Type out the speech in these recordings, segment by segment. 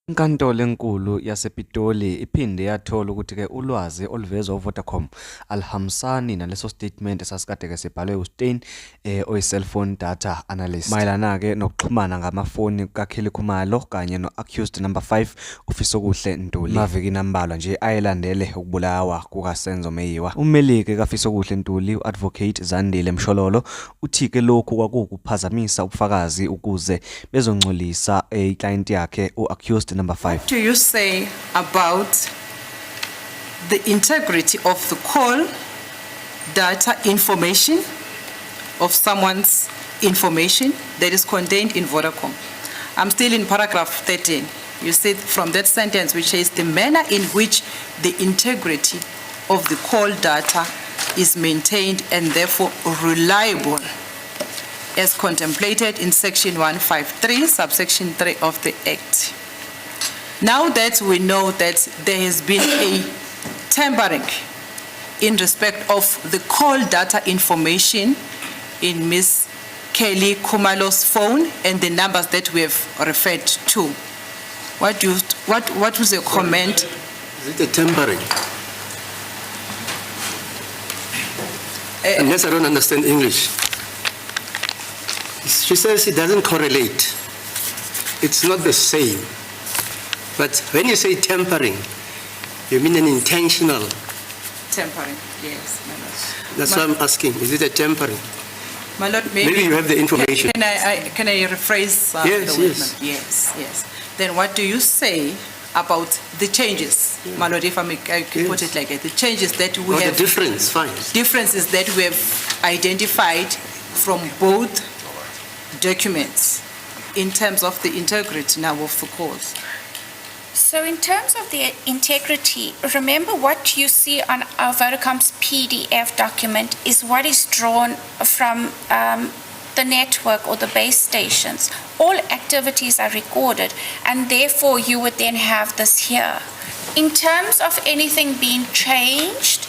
Inkantolo enkulu yasePitoli iphinde yathola ukuthi ke ulwazi oluvezwa uVodacom alihambisani naleso statement esasikade ke sibhalwe uStein oyi-cellphone data analyst mayelana ke nokuxhumana ngamafoni kaKhelikhumalo kanye no-accused number 5 uFisokuhle Ntuli. Maviki nambalwa nje ayelandele ukubulawa kukaMeyiwa. Ummelike kaFisokuhle Ntuli uadvocate Zandile Mshololo uthi ke lokhu kwakukuphazamisa ubufakazi ukuze bezongcolisa iclient yakhe uaccused number 5. What do you say about the integrity of the call data information of someone's information that is contained in Vodacom? I'm still in paragraph 13. You said from that sentence which says the manner in which the integrity of the call data is maintained and therefore reliable as contemplated in section 153 subsection 3 of the Act. Now that we know that there has been a tampering in respect of the call data information in Ms. Khelikhumalo's phone and the numbers that we have referred to, what was your comment? Is it a tampering? Unless I don't understand English. She says it doesn't correlate. It's not the same. But when you say tampering, you mean an intentional? Tampering, yes, my lord. That's why I'm asking, is it a tampering? My lord, Maybe you have the information. Can I rephrase yes, the yes. word? Yes. Then what do you say about the changes, my lord, if I can put it like that, the changes that we have. The difference, fine. Differences that we have identified from both documents in terms of the integrity now of the calls. So in terms of the integrity, remember what you see on our Vodacom's PDF document is what is drawn from the network or the base stations. All activities are recorded, and therefore you would then have this here. In terms of anything being changed,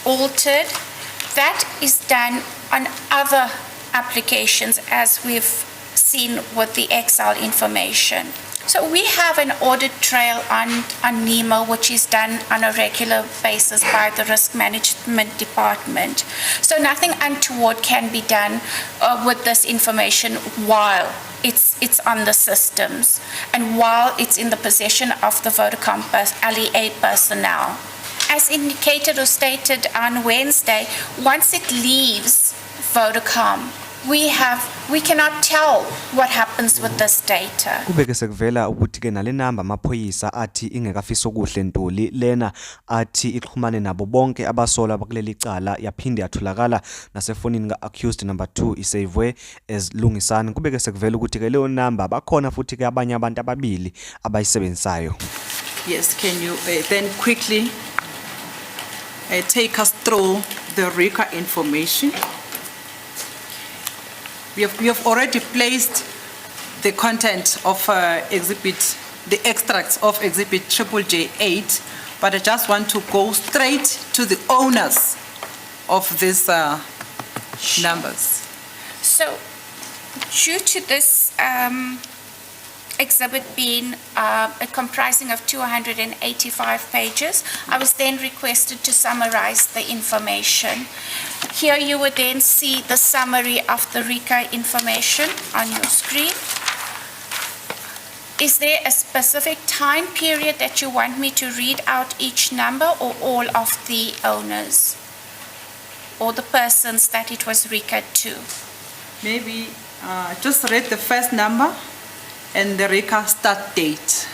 altered, that is done on other applications, as we've seen with the Excel information. So we have an audit trail on NEMO, which is done on a regular basis by the Risk Management Department. So nothing untoward can be done with this information while it's on the systems and while it's in the possession of the Vodacom LEA personnel. As indicated or stated on Wednesday, once it leaves Vodacom, we cannot tell what happens with this data. Kubeke sekuvela ukuthi ke nale number amaphoyisa athi ingekaFisokuhle Ntuli lena athi ixhumane nabo bonke abasola bakuleli cala yaphinde yatholakala nasefonini ka-accused number 2 isavwe as Lungisani. Kubeke sekuvela ukuthi ke leyo number bakhona futhi ke abanye abantu ababili abayisebenzisayo. Yes, can you then quickly take us through the RICA information? We have already placed the content of the extracts of exhibit J8, but I just want to go straight to the owners of these numbers. So, due to this exhibit being comprising of 285 pages, I was then requested to summarize the information. Here you would then see the summary of the RICA information on your screen. Is there a specific time period that you want me to read out each number, or all of the owners or the persons that it was RICA to? Maybe just read the first number and the RICA start date.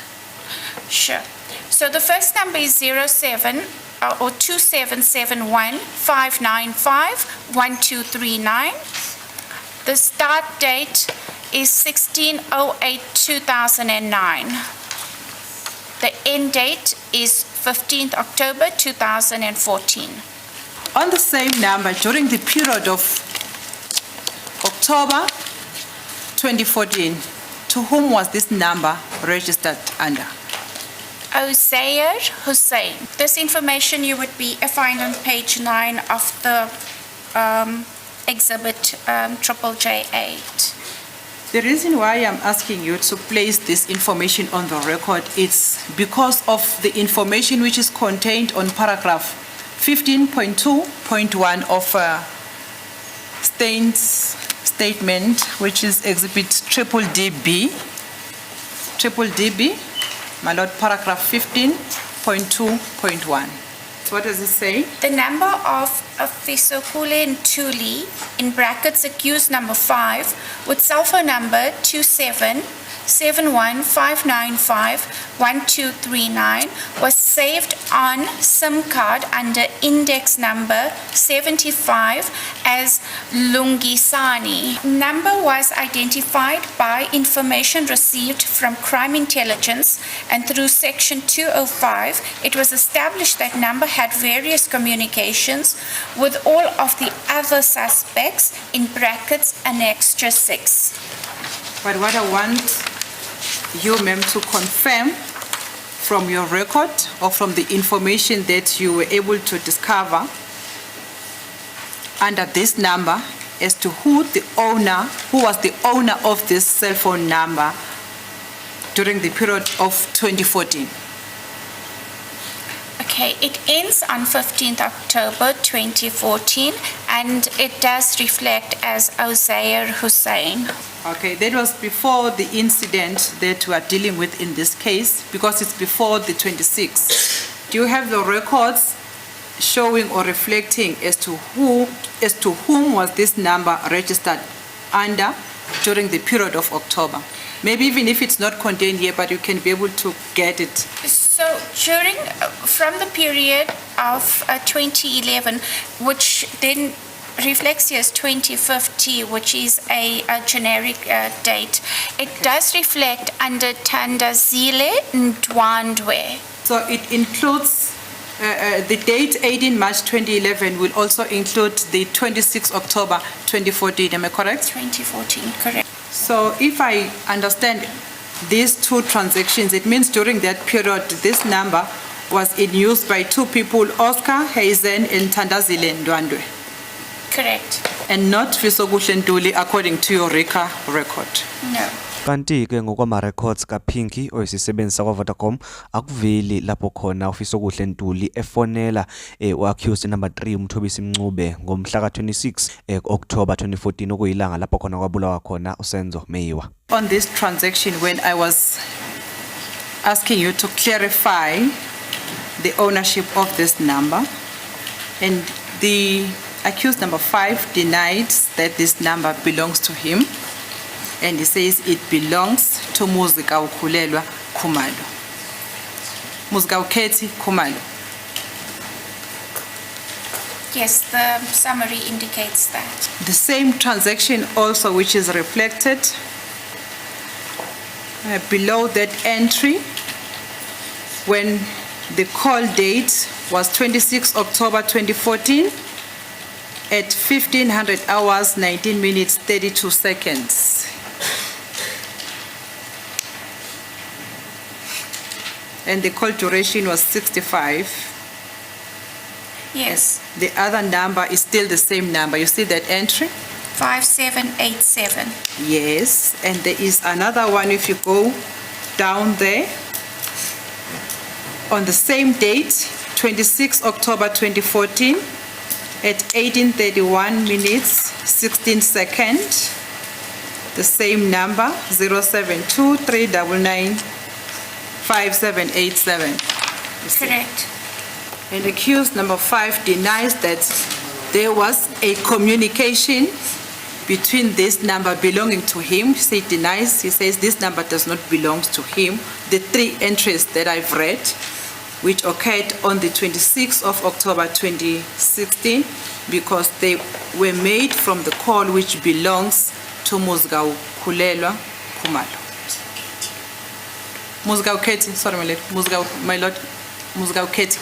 Sure. So the first number is 07 or 2771-595-1239. The start date is 16/08/2009. The end date is 15th October 2014. On the same number, during the period of October 2014, to whom was this number registered under? Ozair Hussein. This information you would find on page 9 of the exhibit J8. The reason why I'm asking you to place this information on the record is because of the information which is contained on paragraph 15.2.1 of Stain's statement, which is exhibit DDB, my lord, paragraph 15.2.1. What does it say? The number of Fisokule Ntuli, in brackets accused number 5, with cell phone number 277159512339 was saved on SIM card under index number 75 as Lungisani. Number was identified by information received from crime intelligence, and through section 205, it was established that number had various communications with all of the other suspects, in brackets annexure 6. But what I want you, ma'am, to confirm from your record or from the information that you were able to discover under this number as to who was the owner of this cell phone number during the period of 2014. Okay, it ends on 15th October 2014, and it does reflect as Ozair Hussein. Okay, that was before the incident that we are dealing with in this case, because it's before the 26th. Do you have the records showing or reflecting as to whom was this number registered under during the period of October? Maybe even if it's not contained here, but you can be able to get it. So from the period of 2011, which then reflects here as 2050, which is a generic date, it does reflect under Thandazile Ndwandwe. So it includes the date 18 March 2011 will also include the 26 October 2014, am I correct? 2014, correct. So if I understand these two transactions, it means during that period, this number was in use by two people, Oscar Hazen and Thandazile Ndwandwe. Correct. And not Fisokuhle Ntuli according to your RICA record. No. Kanti ke ngokwama records kaPinky oyisisebenzi sakwaVodacom akuveli lapho khona uFisokuhle Ntuli efonela uaccused number 3 uMthobisi Mncube ngomhla ka26 October 2014 okuyilanga lapho khona kwabulawa khona uSenzo Meyiwa. On this transaction, when I was asking you to clarify the ownership of this number, and the accused number 5 denies that this number belongs to him, and he says it belongs to Muzikaukhulelwa Khumalo. Muzikaukhethi Khumalo. Yes, the summary indicates that. The same transaction also, which is reflected below that entry, when the call date was 26 October 2014 at 1500 hours, 19 minutes, 32 seconds. And the call duration was 65. Yes. The other number is still the same number. You see that entry? 5787. Yes. And there is another one if you go down there. On the same date, 26 October 2014, at 18:31 minutes, 16 seconds, the same number, 072-399-5787. Correct. And accused number 5 denies that there was a communication between this number belonging to him. He denies, he says this number does not belong to him. The 3 entries that I've read, which occurred on the 26th of October 2016, because they were made from the call which belongs to Muzikaukhulelwa Khumalo. Muzikaukhethi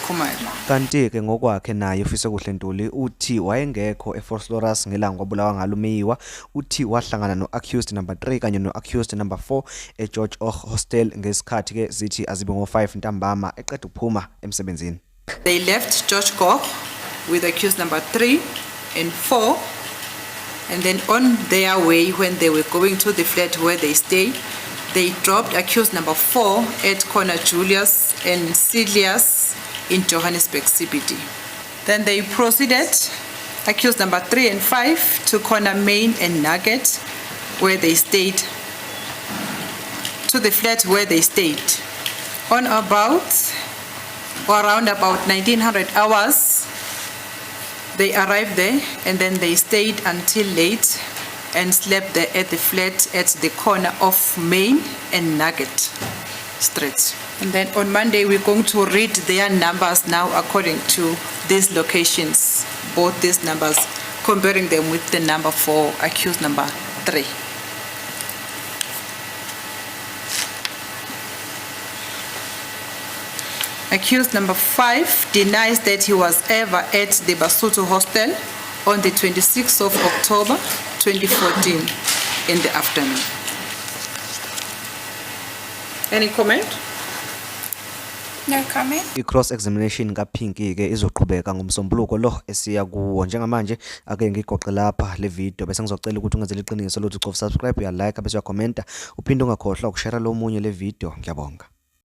Khumalo. Kanti ke ngokwakhe naye uFisokuhle Ntuli uthi wayengekho eForslorus ngelanga kwabulawa ngalo Meyiwa, uthi wahlangana noaccused number 3 kanye noaccused number 4 eGeorge Och Hostel ngesikhathi ke zithi azibe ngo5 ntambama eqeda ukuphuma emsebenzini. They left George Goch with accused number 3 and 4 And then on their way, when they were going to the flat where they stay, they dropped accused number 4 at corner Julius and Celius in Johannesburg CBD. Then they proceeded, accused number 3 and 5, to corner Main and Nugget, where they stayed, to the flat where they stayed. On about, or around about 1900 hours, they arrived there and then they stayed until late and slept there at the flat at the corner of Main and Nugget Street. And then on Monday, we're going to read their numbers now according to these locations, both these numbers, comparing them with the number for accused number 3. Accused number 5 denies that he was ever at the Basotho hostel on the 26th of October 2014 in the afternoon. Any comment? No comment. I-cross examination kaPinky ke izoqhubeka ngomsombuluko lo esiya kuwo. Njengamanje ake ngigoqe lapha le video bese ngizocela ukuthi ungenzele iqiniso lokuthi ucofa subscribe, uya like bese uya comment, uphinde ungakhohlwa ukushare lo munye le video. Ngiyabonga.